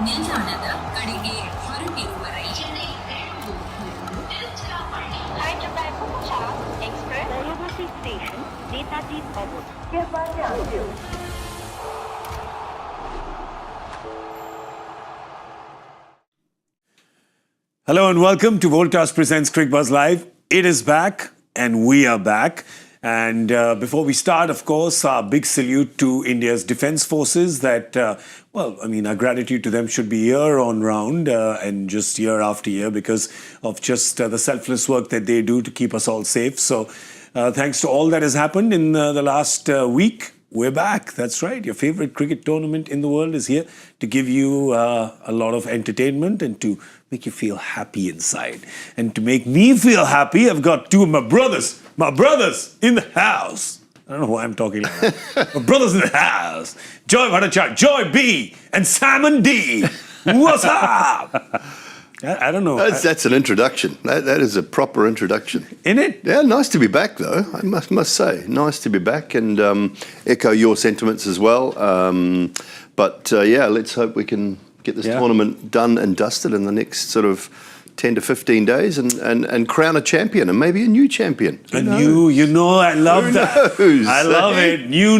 ನಿಲ್ದಾಣದ ಕಡೆಗೆ ಹೊರಟಿರುವರೆ Hello and welcome to Voltas presents Cricbuzz Live. It is back and we are back. And before we start, of course, our big salute to India's defense forces that, our gratitude to them should be year on round and just year after year because of just the selfless work that they do to keep us all safe. So thanks to all that has happened in the last week. We're back. That's right. Your favorite cricket tournament in the world is here to give you a lot of entertainment and to make you feel happy inside. And to make me feel happy, I've got two of my brothers in the house. I don't know why I'm talking like that. My brothers in the house. Joy Bhattacharjya, Joy B, and Simon D. What's up? I don't know. That's an introduction. That is a proper introduction. In it? Yeah, nice to be back, though, I must say. Nice to be back and echo your sentiments as well. Let's hope we can get this tournament done and dusted in the next sort of 10 to 15 days and crown a champion and maybe a new champion. I love that. Knows? I love it. New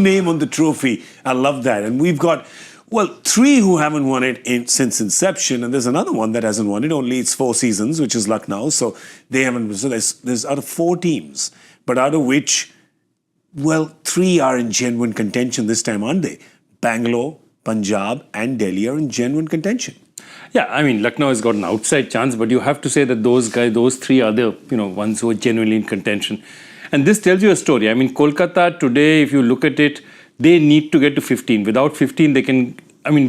name on the trophy. I love that. And we've got, three who haven't won it since inception, and there's another one that hasn't won it. Only it's 4 seasons, which is Lucknow. So they haven't. So there's out of 4 teams, but out of which, 3 are in genuine contention this time, aren't they? Bangalore, Punjab, and Delhi are in genuine contention. Yeah, I mean, Lucknow has got an outside chance, but you have to say that those 3 are the ones who are genuinely in contention. And this tells you a story. I mean, Kolkata today, if you look at it, they need to get to 15. Without 15,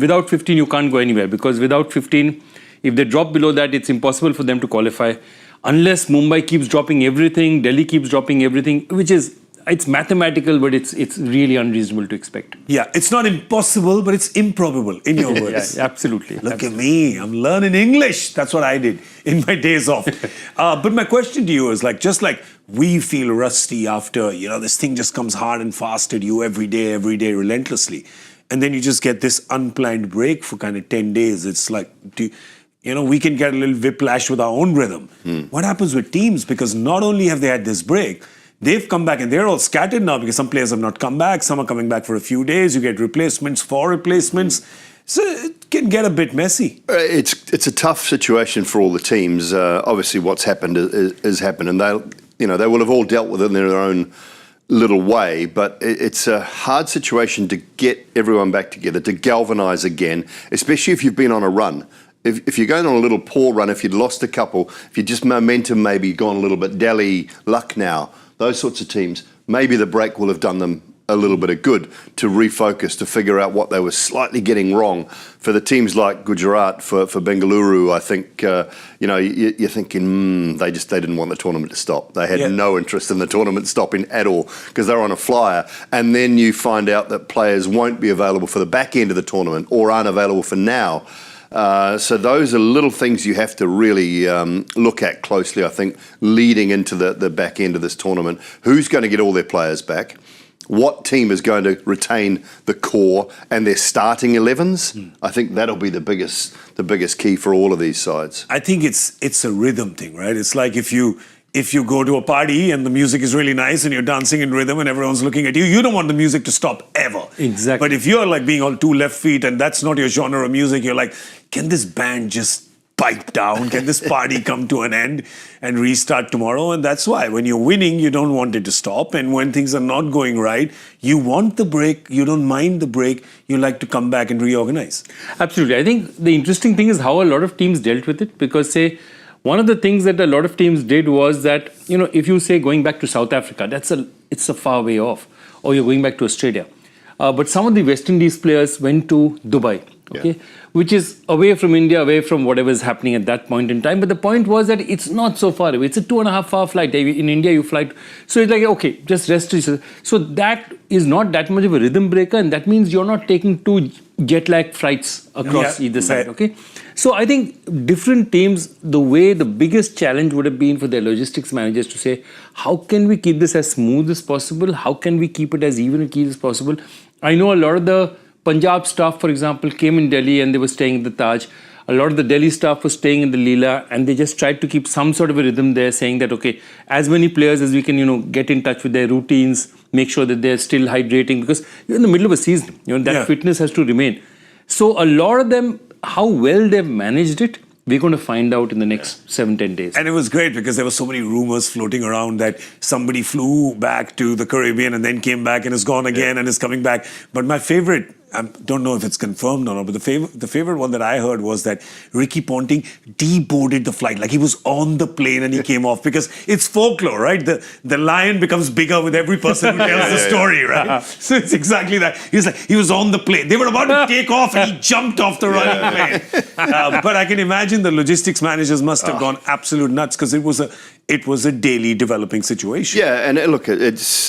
without 15, you can't go anywhere because without 15, if they drop below that, it's impossible for them to qualify. Unless Mumbai keeps dropping everything, Delhi keeps dropping everything, it's mathematical, but it's really unreasonable to expect. Yeah, it's not impossible, but it's improbable, in your words. Yeah, absolutely. Look at me, I'm learning English. That's what I did in my days off. But my question to you is just like we feel rusty after, this thing just comes hard and fast at you every day, relentlessly. And then you just get this unplanned break for kind of 10 days. It's like, we can get a little whiplash with our own rhythm. What happens with teams? Because not only have they had this break, they've come back and they're all scattered now because some players have not come back. Some are coming back for a few days. You get replacements for replacements. So it can get a bit messy. It's a tough situation for all the teams. Obviously, what's happened is happened, and they will have all dealt with it in their own little way. But it's a hard situation to get everyone back together, to galvanise again, especially if you've been on a run. If you're going on a little poor run, if you'd lost a couple, if you just momentum maybe gone a little bit, Delhi, Lucknow, those sorts of teams, maybe the break will have done them a little bit of good to refocus, to figure out what they were slightly getting wrong. For the teams like Gujarat, for Bengaluru, I think, you're thinking, they didn't want the tournament to stop. They had no interest in the tournament stopping at all because they're on a flyer. And then you find out that players won't be available for the back end of the tournament or aren't available for now. So those are little things you have to really look at closely, I think, leading into the back end of this tournament. Who's going to get all their players back? What team is going to retain the core and their starting 11s? I think that'll be the biggest key for all of these sides. I think it's a rhythm thing, right? It's like if you go to a party and the music is really nice and you're dancing in rhythm and everyone's looking at you, you don't want the music to stop ever. Exactly. But if you're like being all 2 left feet and that's not your genre of music, you're like, can this band just pipe down? Can this party come to an end and restart tomorrow? And that's why when you're winning, you don't want it to stop. And when things are not going right, you want the break. You don't mind the break. You like to come back and reorganize. Absolutely. I think the interesting thing is how a lot of teams dealt with it because, say, one of the things that a lot of teams did was that, if you say going back to South Africa, it's a far way off, or you're going back to Australia. But some of the West Indies players went to Dubai, which is away from India, away from whatever is happening at that point in time. But the point was that it's not so far away. It's a 2.5-hour flight. In India, you fly. So it's like, okay, just rest. So that is not that much of a rhythm breaker. And that means you're not taking 2 jet-lag flights across either side, okay? So I think different teams, the biggest challenge would have been for their logistics managers to say, how can we keep this as smooth as possible? How can we keep it as even a key as possible? I know a lot of the Punjab staff, for example, came in Delhi and they were staying in the Taj. A lot of the Delhi staff was staying in the Leela, and they just tried to keep some sort of a rhythm there, saying that, okay, as many players as we can, get in touch with their routines, make sure that they're still hydrating, because you're in the middle of a season, that fitness has to remain. So a lot of them, how well they've managed it, we're going to find out in the next 7-10 days. And it was great because there were so many rumors floating around that somebody flew back to the Caribbean and then came back and is gone again and is coming back. But my favorite, I don't know if it's confirmed or not, but the favorite one that I heard was that Ricky Ponting deboarded the flight. Like he was on the plane and he came off, because it's folklore, right? The lion becomes bigger with every person who tells the story, right? So it's exactly that. He was on the plane. They were about to take off and he jumped off the running plane. But I can imagine the logistics managers must have gone absolute nuts, because it was a daily developing situation. Yeah, and look, it's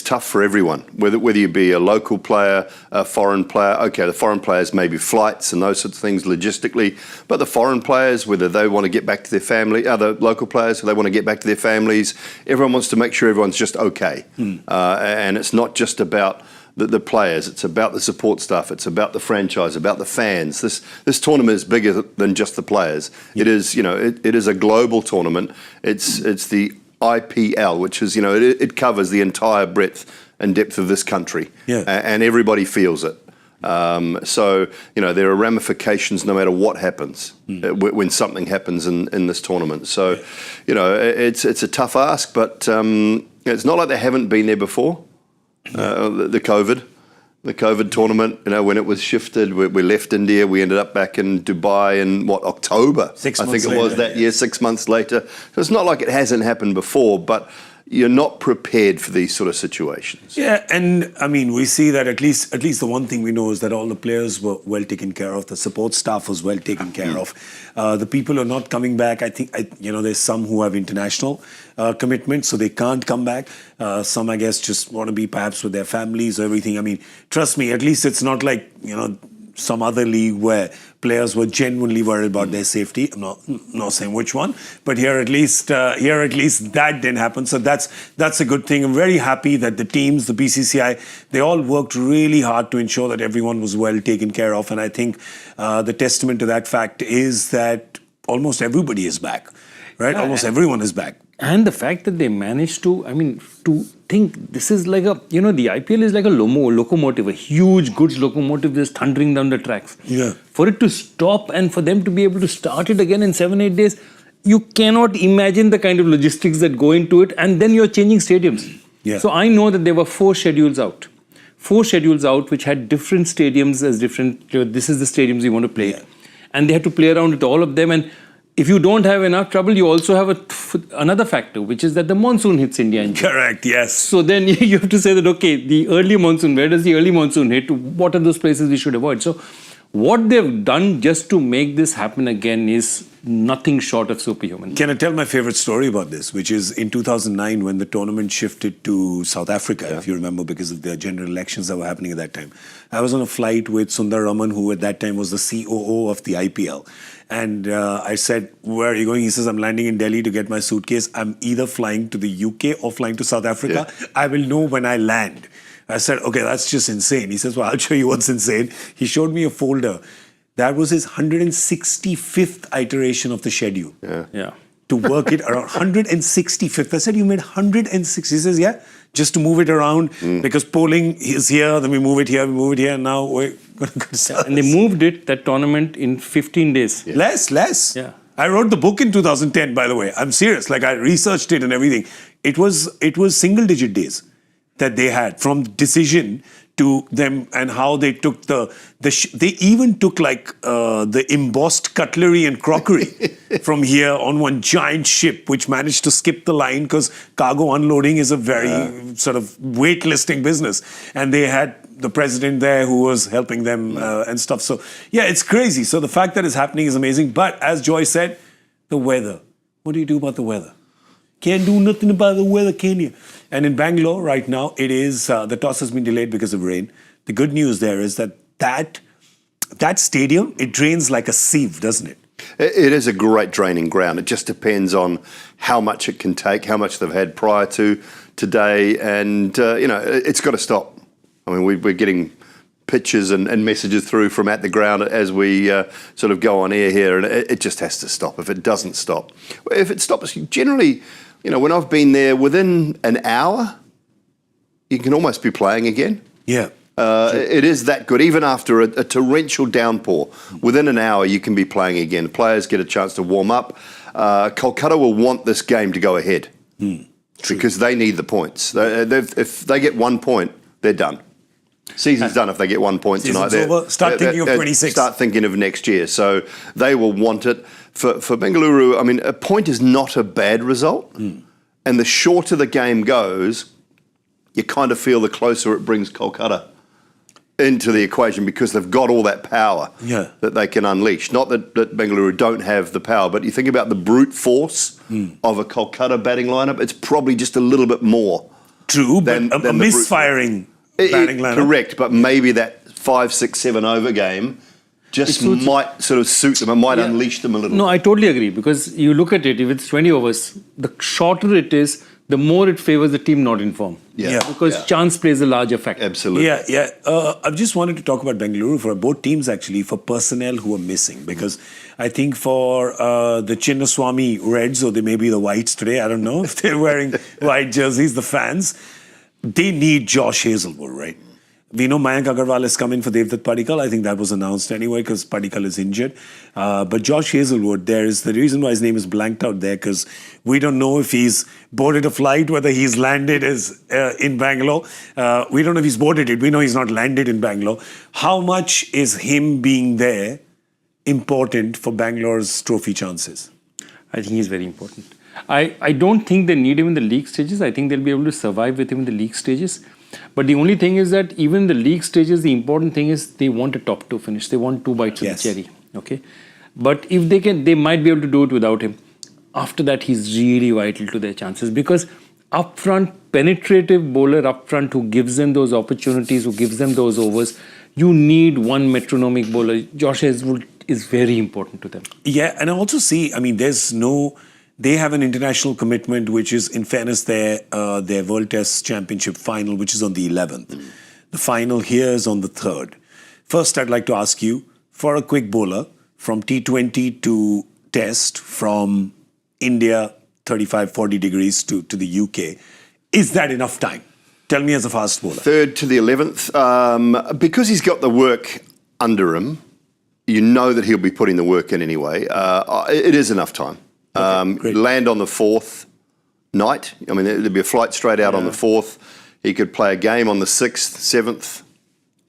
tough for everyone, whether you be a local player, a foreign player. Okay, the foreign players maybe flights and those sorts of things logistically, but the foreign players, whether they want to get back to their family, other local players, they want to get back to their families. Everyone wants to make sure everyone's just okay, and it's not just about the players, it's about the support staff, it's about the franchise, about the fans. This tournament is bigger than just the players. It is, it is a global tournament. It's the IPL, which is, it covers the entire breadth and depth of this country, and everybody feels it. So, there are ramifications no matter what happens when something happens in this tournament. So, it's a tough ask, but it's not like they haven't been there before. The COVID tournament, when it was shifted, we left India, we ended up back in Dubai in October? 6 months I think it later, was that year, 6 months later. So it's not like it hasn't happened before, but you're not prepared for these sort of situations. Yeah, and I mean, we see that at least the one thing we know is that all the players were well taken care of. The support staff was well taken care of. The people who are not coming back, I think, there's some who have international commitments, so they can't come back. Some, I guess, just want to be perhaps with their families or everything. I mean, trust me, at least it's not like, some other league where players were genuinely worried about their safety. I'm not saying which one, but here at least that didn't happen. So that's a good thing. I'm very happy that the teams, the BCCI, they all worked really hard to ensure that everyone was well taken care of. And I think the testament to that fact is that almost everybody is back, right? Almost everyone is back. And the fact that they managed to think this is like the IPL is like a locomotive, a huge goods locomotive just thundering down the tracks. Yeah. For it to stop and for them to be able to start it again in 7-8 days, you cannot imagine the kind of logistics that go into it, and then you're changing stadiums. Yeah. So I know that there were 4 schedules out. 4 schedules out which had different stadiums as different, this is the stadiums you want to play. Yeah. And they had to play around with all of them, and if you don't have enough trouble, you also have another factor, which is that the monsoon hits India in June. Correct, yes. So then you have to say that, okay, the early monsoon, where does the early monsoon hit? What are those places we should avoid? So what they've done just to make this happen again is nothing short of superhuman. Can I tell my favorite story about this, which is in 2009 when the tournament shifted to South Africa, if you remember, because of the general elections that were happening at that time. I was on a flight with Sundar Raman, who at that time was the COO of the IPL. And I said, where are you going? He says, I'm landing in Delhi to get my suitcase. I'm either flying to the UK or flying to South Africa. Yeah. I will know when I land. I said, okay, that's just insane. He says, well, I'll show you what's insane. He showed me a folder. That was his 165th iteration of the schedule. Yeah. To work it around 165th. I said, you made 160. He says, yeah, just to move it around because polling is here, then we move it here, and now we're going to go to South. And they moved that tournament in 15 days. Yeah. Less. Yeah. I wrote the book in 2010, by the way. I'm serious. Like I researched it and everything. It was single-digit days that they had from decision to them, and how they took they even took the embossed cutlery and crockery from here on one giant ship, which managed to skip the line because cargo unloading is a very sort of waitlisting business. And they had the president there who was helping them and stuff. So yeah, it's crazy. So the fact that it's happening is amazing. But as Joy said, the weather. What do you do about the weather? Can't do nothing about the weather, can you? And in Bangalore right now, it is, the toss has been delayed because of rain. The good news there is that stadium, it drains like a sieve, doesn't it? It is a great draining ground. It just depends on how much it can take, how much they've had prior to today. And, it's got to stop. I mean, we're getting pictures and messages through from at the ground as we sort of go on air here, and it just has to stop. If it doesn't stop, if it stops, generally, when I've been there, within an hour, you can almost be playing again. Yeah. It is that good. Even after a torrential downpour, within an hour you can be playing again. Players get a chance to warm up. Kolkata will want this game to go ahead because they need the points. If they get 1 point, they're done. Season's done if they get 1 point tonight. Season's over. Start thinking of 26. Start thinking of next year. So they will want it. For Bengaluru, I mean, a point is not a bad result. And the shorter the game goes, you kind of feel the closer it brings Kolkata into the equation because they've got all that power that they can unleash. Not that Bengaluru don't have the power, but you think about the brute force of a Kolkata batting lineup, it's probably just a little bit more. True, but a misfiring batting lineup. Correct, but maybe that 5, 6, 7 over game just might sort of suit them and might unleash them a little. No, I totally agree, because you look at it, if it's 20 overs, the shorter it is, the more it favors the team not in form. Because chance plays a larger factor. Absolutely. I just wanted to talk about Bengaluru for both teams, actually, for personnel who are missing. Because I think for the Chinnaswamy Reds, or they may be the Whites today, I don't know if they're wearing white jerseys, the fans, they need Josh Hazlewood, right? We know Mayank Agarwal is coming for Devdutt Padikkal. I think that was announced anyway because Padikkal is injured. But Josh Hazlewood, there is the reason why his name is blanked out there, because we don't know if he's boarded a flight, whether he's landed in Bangalore. We don't know if he's boarded it. We know he's not landed in Bangalore. How much is him being there important for Bangalore's trophy chances? I think he's very important. I don't think they need him in the league stages. I think they'll be able to survive with him in the league stages. But the only thing is that even the league stages, the important thing is they want a top 2 finish. They want 2 bites of the cherry. Okay, but if they can, they might be able to do it without him. After that, he's really vital to their chances, because up front, penetrative bowler up front who gives them those opportunities, who gives them those overs. You need one metronomic bowler. Josh Hazlewood is very important to them. Yeah, and I also see, I mean, they have an international commitment, which is, in fairness, their Voltas Championship final, which is on the 11th. The final here is on the 3rd. First, I'd like to ask you, for a quick bowler, from T20 to Test, from India, 35, 40 degrees to the UK, is that enough time? Tell me as a fast bowler. 3rd to the 11th. Because he's got the work under him, you know that he'll be putting the work in anyway. It is enough time. Land on the 4th night. I mean, there'd be a flight straight out on the 4th. He could play a game on the 6th, 7th,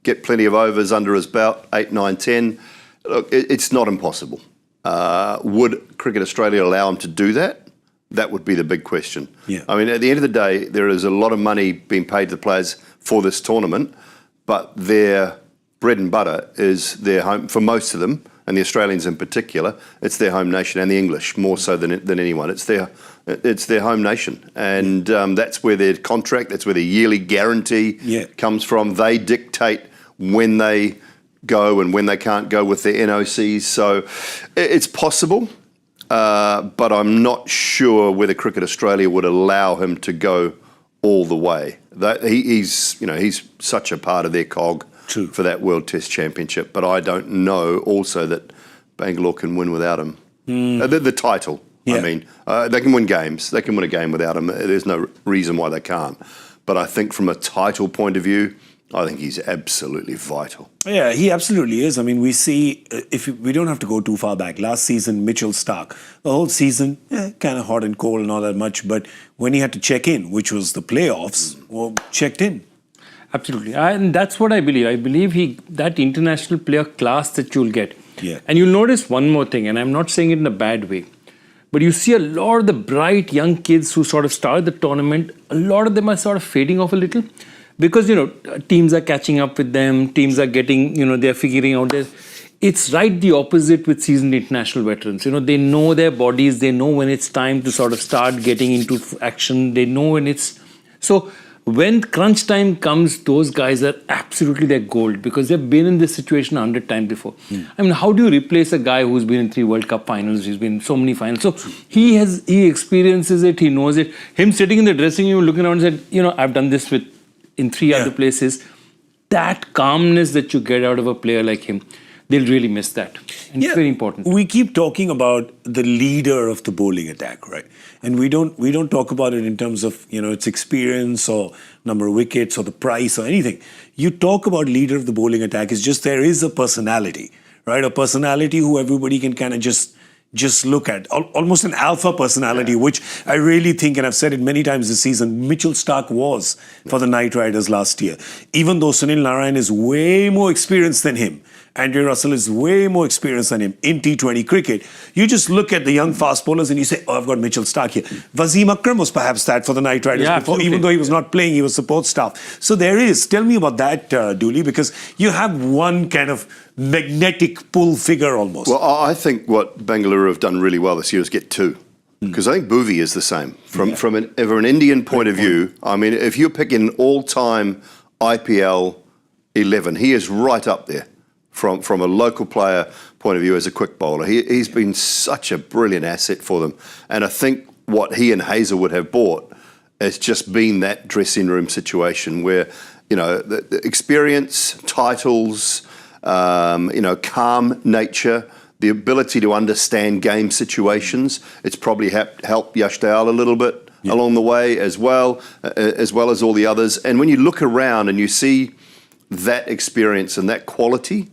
get plenty of overs under his belt, 8, 9, 10. Look, it's not impossible. Would Cricket Australia allow him to do that? That would be the big question. Yeah. I mean, at the end of the day, there is a lot of money being paid to the players for this tournament, but their bread and butter is their home, for most of them, and the Australians in particular, it's their home nation, and the English more so than anyone. It's their home nation, and that's where their contract, that's where their yearly guarantee comes from. They dictate when they go and when they can't go with their NOCs. So it's possible, but I'm not sure whether Cricket Australia would allow him to go all the way. He's such a part of their cog. True. For that World Test Championship, but I don't know also that Bangalore can win without him. The title, I mean, they can win games. They can win a game without him. There's no reason why they can't. But I think from a title point of view, I think he's absolutely vital. Yeah, he absolutely is. I mean, we see, we don't have to go too far back. Last season, Mitchell Starc, the whole season, kind of hot and cold, not that much. But when he had to check in, which was the playoffs, checked in. Absolutely. And that's what I believe. I believe that international player class that you'll get. Yeah. And you'll notice one more thing, and I'm not saying it in a bad way, but you see a lot of the bright young kids who sort of started the tournament, a lot of them are sort of fading off a little because, teams are catching up with them, teams are getting, they're figuring out this. It's right the opposite with seasoned international veterans. They know their bodies, they know when it's time to sort of start getting into action, they know when it's... So when crunch time comes, those guys are absolutely their gold because they've been in this situation 100 times before. I mean, how do you replace a guy who's been in 3 World Cup finals, he's been in so many finals? So he experiences it, he knows it. Him sitting in the dressing room looking around and said, I've done this in 3 other places. that calmness that you get out of a player like him, they'll really miss that. And it's very important. We keep talking about the leader of the bowling attack, right? And we don't talk about it in terms of, its experience or number of wickets or the price or anything. You talk about leader of the bowling attack, it's just there is a personality, right? A personality who everybody can kind of just look at, almost an alpha personality, which I really think, and I've said it many times this season, Mitchell Starc was for the Knight Riders last year. Even though Sunil Narine is way more experienced than him, Andre Russell is way more experienced than him in T20 cricket, you just look at the young fast bowlers and you say, oh, I've got Mitchell Starc here. Wasim Akram was perhaps that for the Knight Riders before, even though he was not playing, he was support staff. So there is. Tell me about that, Dooley, because you have one kind of magnetic pull figure almost. Well, I think what Bengaluru have done really well this year is get two. Because I think Bhuvi is the same. From an Indian point of view, I mean, if you're picking all-time IPL 11, he is right up there from a local player point of view as a quick bowler. He's been such a brilliant asset for them. And I think what he and Hazlewood have brought has just been that dressing room situation where, the experience, titles, calm nature, the ability to understand game situations. It's probably helped Yash Dayal a little bit along the way as well as all the others. And when you look around and you see that experience and that quality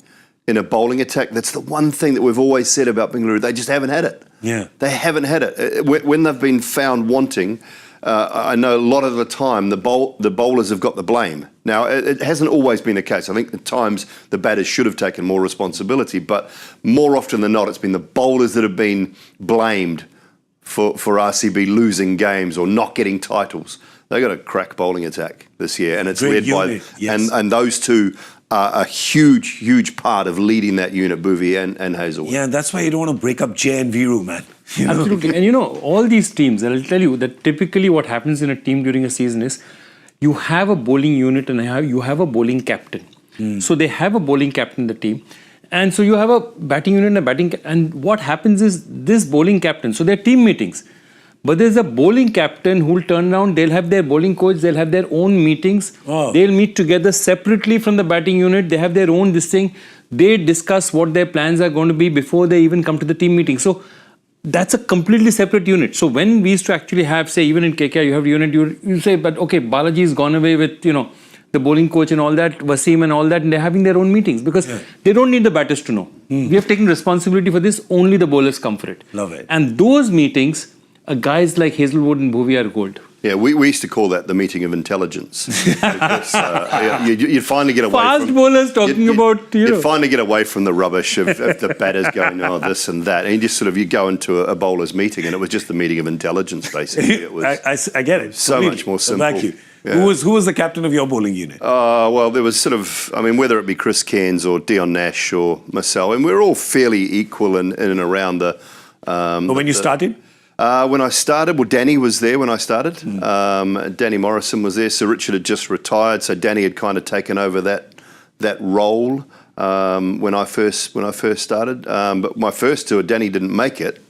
in a bowling attack, that's the one thing that we've always said about Bengaluru. They just haven't had it. Yeah. They haven't had it. When they've been found wanting, I know a lot of the time the bowlers have got the blame. Now, it hasn't always been the case. I think at times the batters should have taken more responsibility, but more often than not, it's been the bowlers that have been blamed for RCB losing games or not getting titles. They've got a crack bowling attack this year, and it's led by... Yes. And those two are a huge, huge part of leading that unit, Bhuvi and Hazlewood. Yeah, and that's why you don't want to break up Jay and Viru, man. Absolutely. And all these teams, and I'll tell you that typically what happens in a team during a season is you have a bowling unit and you have a bowling captain. So they have a bowling captain in the team. And so you have a batting unit and a batting... And what happens is this bowling captain, so they're team meetings. But there's a bowling captain who'll turn around, they'll have their bowling coach, they'll have their own meetings. Oh. They'll meet together separately from the batting unit. They have their own this thing. They discuss what their plans are going to be before they even come to the team meeting. So that's a completely separate unit. So when we used to actually have, say, even in KKR, you have a unit, you say, but okay, Balaji's gone away with, the bowling coach and all that, Wasim and all that, and they're having their own meetings because they don't need the batters to know. We have taken responsibility for this, only the bowlers come for it. Love it. And those meetings, guys like Hazlewood and Bhuvi are gold. Yeah, we used to call that the meeting of intelligence. Because, you'd finally get away Fast bowlers talking about, You'd finally get away from the rubbish of the batters going, oh, this and that. And you just you go into a bowler's meeting and it was just the meeting of intelligence, basically. It was I get it. so completely. much more simple. Thank you. Yeah. Who was the captain of your bowling unit? Well, there was whether it be Chris Cairns or Dion Nash or myself, and we were all fairly equal in and around the... But when you started? When I started, well, Danny was there when I started. Danny Morrison was there. Sir Richard had just retired, so Danny had kind of taken over that role when I first started. But my first tour, Danny didn't make it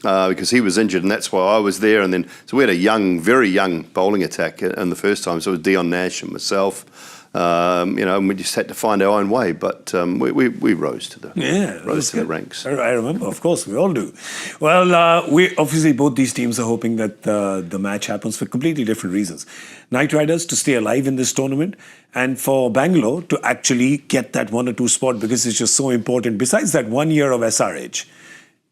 because he was injured, and that's why I was there. And then so we had a very young bowling attack in the first time. So it was Dion Nash and myself. And we just had to find our own way, but we rose to the ranks. I remember, of course, we all do. Well, we obviously both these teams are hoping that the match happens for completely different reasons. Knight Riders to stay alive in this tournament, and for Bangalore to actually get that 1 or 2 spot because it's just so important. Besides that 1 year of SRH,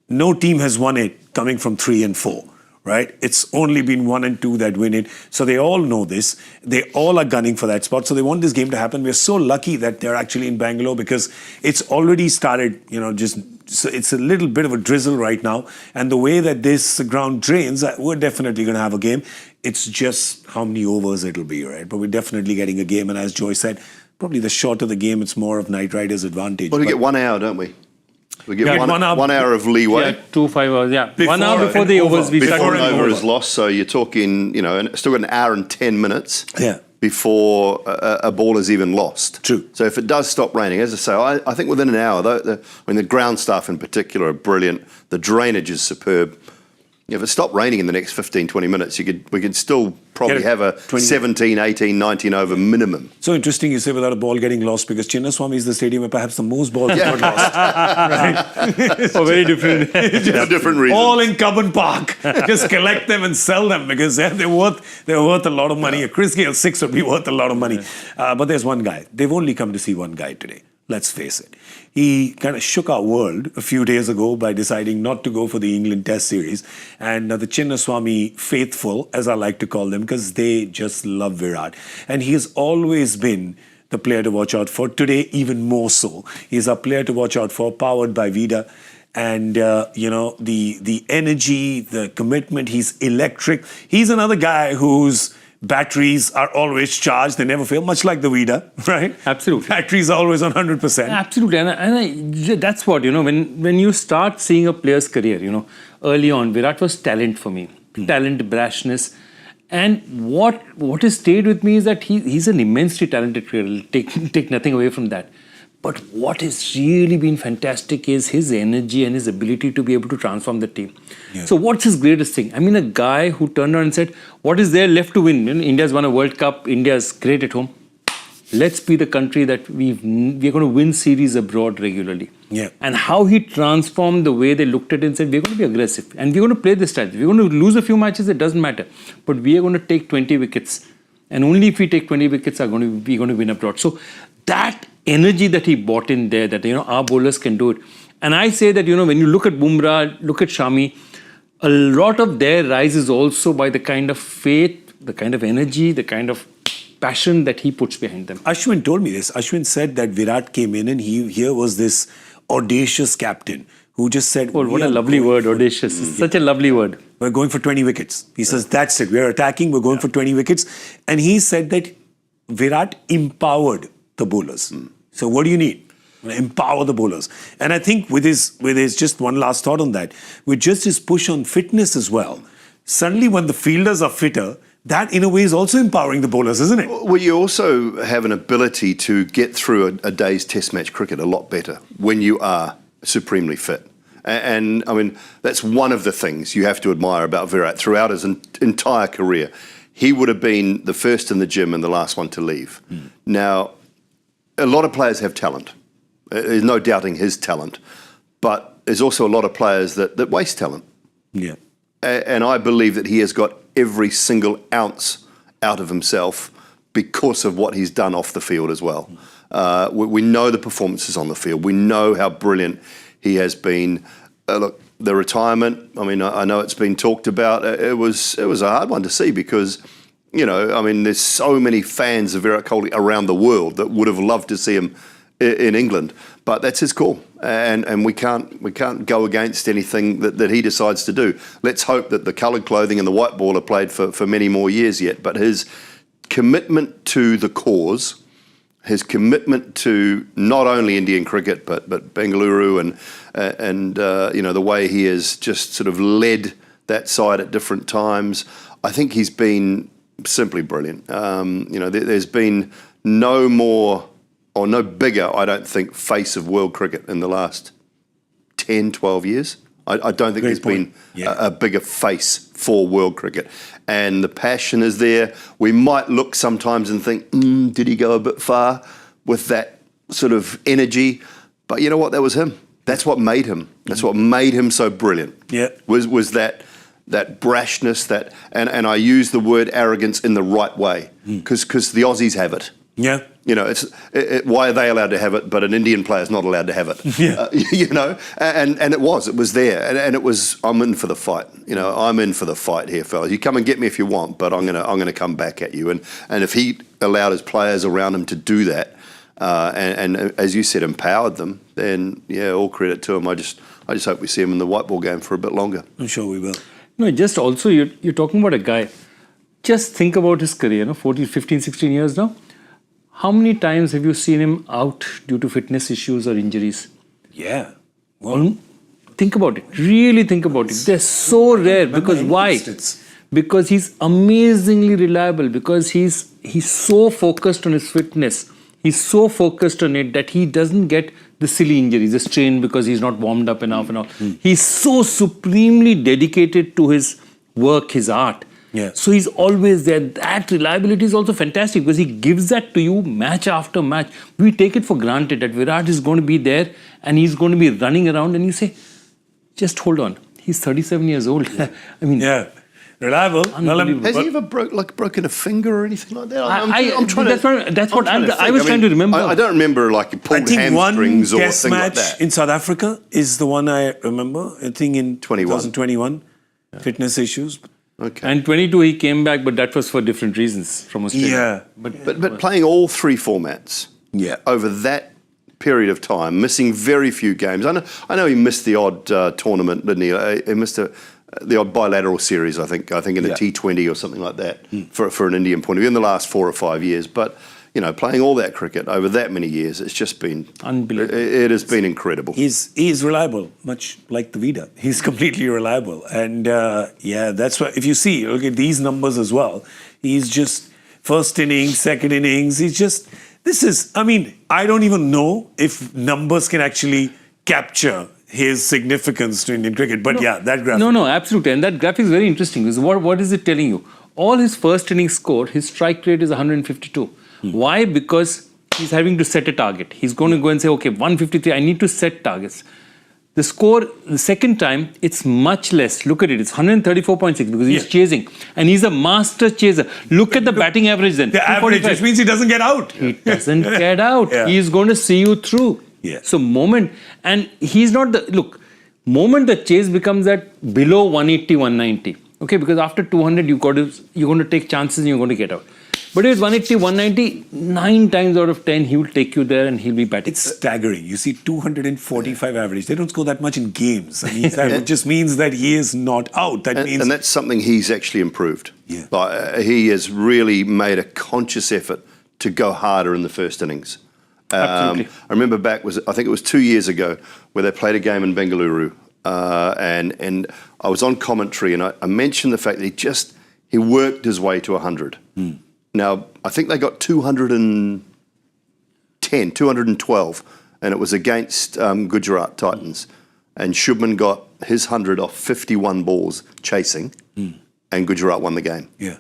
no team has won it coming from 3 and 4. Right? It's only been 1 and 2 that win it. So they all know this. They all are gunning for that spot. So they want this game to happen. We're so lucky that they're actually in Bangalore because it's already started, so it's a little bit of a drizzle right now. And the way that this ground drains, we're definitely going to have a game. It's just how many overs it'll be, right? But we're definitely getting a game. And as Joy said, probably the shorter the game, it's more of Knight Riders' advantage. Well, we get 1 hour, don't we? We get one hour of leeway. Yeah, 2-5 hours, yeah. 1 hour before the overs we start. Before an over is lost, so you're talking, still got an hour and 10 minutes before a ball is even lost. True. So if it does stop raining, as I say, I think within an hour, the ground staff in particular are brilliant. The drainage is superb. If it stopped raining in the next 15, 20 minutes, we could still probably have a 17, 18, 19 over minimum. So interesting you say without a ball getting lost, because Chinnaswamy is the stadium where perhaps the most balls got lost. Right? For very different different reasons. All in Cubbon Park. Just collect them and sell them, because they're worth a lot of money. A Chris Gayle 6 would be worth a lot of money. But there's one guy. They've only come to see one guy today. Let's face it. He kind of shook our world a few days ago by deciding not to go for the England Test series. And the Chinnaswamy faithful, as I like to call them, because they just love Virat. And he has always been the player to watch out for. Today, even more so. He's a player to watch out for, powered by Vida. And, the energy, the commitment, he's electric. He's another guy whose batteries are always charged. They never fail, much like the Vida, right? Absolutely. Batteries are always on 100%. Absolutely. And that's what, when you start seeing a player's career, early on, Virat was talent for me. Talent, brashness. And what has stayed with me is that he's an immensely talented player. Take nothing away from that. But what has really been fantastic is his energy and his ability to be able to transform the team. Yeah. So what's his greatest thing? I mean, a guy who turned around and said, what is there left to win? India's won a World Cup. India's great at home. Let's be the country that we're going to win series abroad regularly. Yeah. And how he transformed the way they looked at it and said, we're going to be aggressive. And we're going to play this strategy. We're going to lose a few matches, it doesn't matter. But we are going to take 20 wickets. And only if we take 20 wickets are we're going to win abroad. So that energy that he brought in there, that our bowlers can do it. And I say that when you look at Bumrah, look at Shami, a lot of their rise is also by the kind of faith, the kind of energy, the kind of passion that he puts behind them. Ashwin told me this. Ashwin said that Virat came in and here was this audacious captain who just said, oh, what a lovely word, audacious. Such a lovely word. We're going for 20 wickets. He says, that's it. We're attacking. We're going for 20 wickets. And he said that Virat empowered the bowlers. So what do you need? Empower the bowlers. And I think with his just one last thought on that, with just his push on fitness as well, suddenly when the fielders are fitter, that in a way is also empowering the bowlers, isn't it? Well, you also have an ability to get through a day's test match cricket a lot better when you are supremely fit. And I mean, that's one of the things you have to admire about Virat throughout his entire career. He would have been the first in the gym and the last one to leave. Now, a lot of players have talent. There's no doubting his talent. But there's also a lot of players that waste talent. Yeah. And I believe that he has got every single ounce out of himself because of what he's done off the field as well. We know the performances on the field. We know how brilliant he has been. Look, the retirement, I mean, I know it's been talked about. It was a hard one to see because, there's so many fans of Virat Kohli around the world that would have loved to see him in England. But that's his call. And we can't go against anything that he decides to do. Let's hope that the coloured clothing and the white ball are played for many more years yet. But his commitment to the cause, his commitment to not only Indian cricket but Bengaluru and the way he has just sort of led that side at different times, I think he's been simply brilliant. There's been no more or no bigger, I don't think, face of world cricket in the last 10, 12 years. I don't think there's been a bigger face for world cricket. And the passion is there. We might look sometimes and think, did he go a bit far with that sort of energy? But you know what? That was him. That's what made him. That's what made him so brilliant. Yeah, was that brashness, and I use the word arrogance in the right way because the Aussies have it. Yeah. Why are they allowed to have it, but an Indian player's not allowed to have it? Yeah. And it was there, and it was. I'm in for the fight. I'm in for the fight here, fellas. You come and get me if you want, but I'm gonna come back at you. And if he allowed his players around him to do that, and as you said, empowered them, then all credit to him. I just hope we see him in the white ball game for a bit longer. I'm sure we will. No, just also you're talking about a guy. Just think about his career. 14, 15, 16 years now. How many times have you seen him out due to fitness issues or injuries? Yeah. Well, think about it. Really think about it. They're so rare. Because why? Because he's amazingly reliable. Because he's so focused on his fitness. He's so focused on it that he doesn't get the silly injuries, the strain because he's not warmed up enough and all. He's so supremely dedicated to his work, his art. Yeah. So he's always there. That reliability is also fantastic because he gives that to you match after match. We take it for granted that Virat is going to be there and he's going to be running around, and you say, just hold on. He's 37 years old. I mean, Yeah. Reliable. Unbelievable. Has he ever broken a finger or anything like that? that's what I was trying to remember. I don't remember like he I pulled think one hamstrings or test thing like match that. in South Africa is the one I remember. I think in 21. 2021. Fitness issues. Okay. And 22 he came back, but that was for different reasons from Australia. Yeah. But playing all three formats Yeah. over that period of time, missing very few games. I know he missed the odd tournament, didn't he? He missed the odd bilateral series, I think in a T20 or something like that for an Indian point of view in the last 4 or 5 years. But, you know, playing all that cricket over that many years, it's just been... Unbelievable. It has been incredible. He's reliable, much like the Vida. He's completely reliable. And that's why, if you see, look at these numbers as well. He's just first innings, second innings. I don't even know if numbers can actually capture his significance to Indian cricket. But that graphic. No, absolutely. And that graphic is very interesting because what is it telling you? All his first innings score, his strike rate is 152. Why? Because he's having to set a target. He's going to go and say, okay, 153, I need to set targets. The score, the second time, it's much less. Look at it, it's 134.6 because he's chasing. And he's a master chaser. Look at the batting average then. The average, which means he doesn't get out. He doesn't get out. Yeah. He's going to see you through. Yeah. So and he's not moment the chase becomes at below 180, 190. Okay, because after 200, you're going to take chances and you're going to get out. But if it's 180, 190, 9 times out of 10, he will take you there and he'll be batting. It's staggering. You see 245 average. They don't score that much in games. I mean, that just means that he is not out. And that's something he's actually improved. Yeah. He has really made a conscious effort to go harder in the first innings. Absolutely. I remember I think it was 2 years ago, where they played a game in Bengaluru, and I was on commentary, and I mentioned the fact that he worked his way to 100. Now, I think they got 210, 212, and it was against Gujarat Titans. And Shubman got his 100 off 51 balls chasing, and Gujarat won the game. Yeah.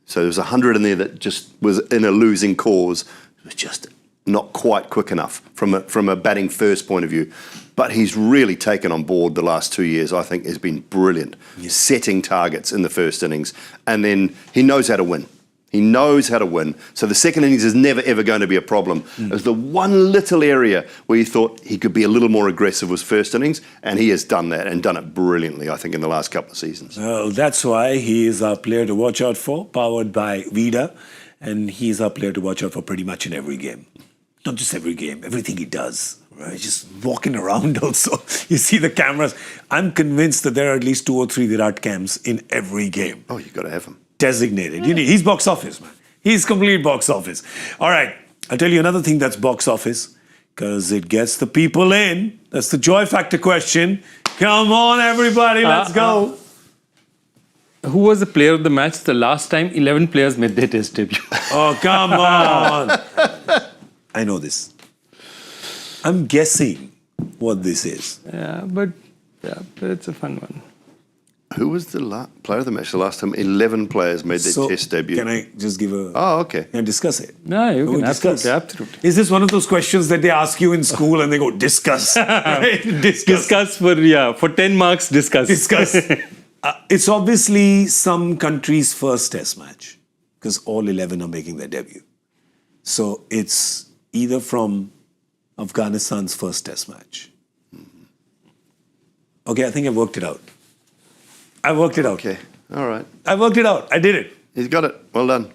So there was 100 in there that just was in a losing cause. It was just not quite quick enough from a batting first point of view. But he's really taken on board the last 2 years, I think, has been brilliant. Setting targets in the first innings. And then he knows how to win. He knows how to win. So the second innings is never, ever going to be a problem. There's the one little area where you thought he could be a little more aggressive was first innings, and he has done that and done it brilliantly, I think, in the last couple of seasons. Well, that's why he is our player to watch out for, powered by Vida. And he's our player to watch out for pretty much in every game. Not just every game, everything he does. Right? Just walking around also. You see the cameras. I'm convinced that there are at least 2 or 3 Virat cams in every game. Oh, you've got to have him. Designated. He's box office, man. He's complete box office. All right. I'll tell you another thing that's box office, because it gets the people in. That's the joy factor question. Come on, everybody. Let's go. Who was the player of the match the last time 11 players made their test debut? Oh, come on. I know this. I'm guessing what this is. but it's a fun one. Who was the player of the match the last time 11 players made their test debut? Can I just give a... Oh, okay. Can I discuss it? No, you can discuss. absolutely. Is this one of those questions that they ask you in school and they go, discuss? Right? Discuss for 10 marks, discuss. Discuss. It's obviously some country's first test match, because all 11 are making their debut. So it's either from Afghanistan's first test match. Okay, I think I worked it out. Okay, all right. I worked it out. I did it. He's got it. Well done.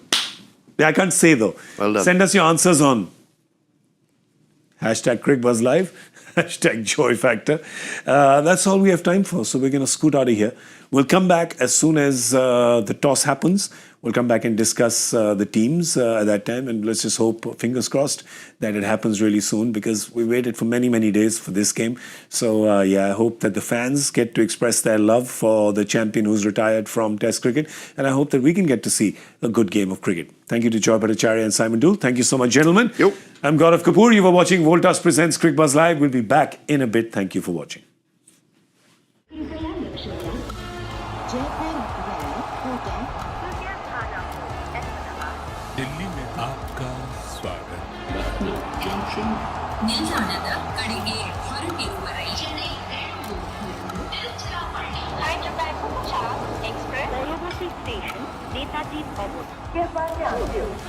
Yeah, I can't say though. Well done. Send us your answers on #Cricbuzz Live, #Joy Factor. That's all we have time for. So we're going to scoot out of here. We'll come back as soon as the toss happens. we'll come back and discuss the teams at that time. And let's just hope, fingers crossed, that it happens really soon, because we waited for many, many days for this game. So, I hope that the fans get to express their love for the champion who's retired from Test cricket. And I hope that we can get to see a good game of cricket. Thank you to Joy Bhattacharjya and Simon Doull. Thank you so much, gentlemen. Yep. I'm Gaurav Kapur. You were watching Voltas Presents Cricbuzz Live. We'll be back in a bit. Thank you for watching. Delhi में आपका स्वागत ನಿಲ್ದಾಣದ ಕಡೆಗೆ ಹೊರಟಿರುವರೆ Hyderabad Express, Varanasi Station, Netaji Bhavan.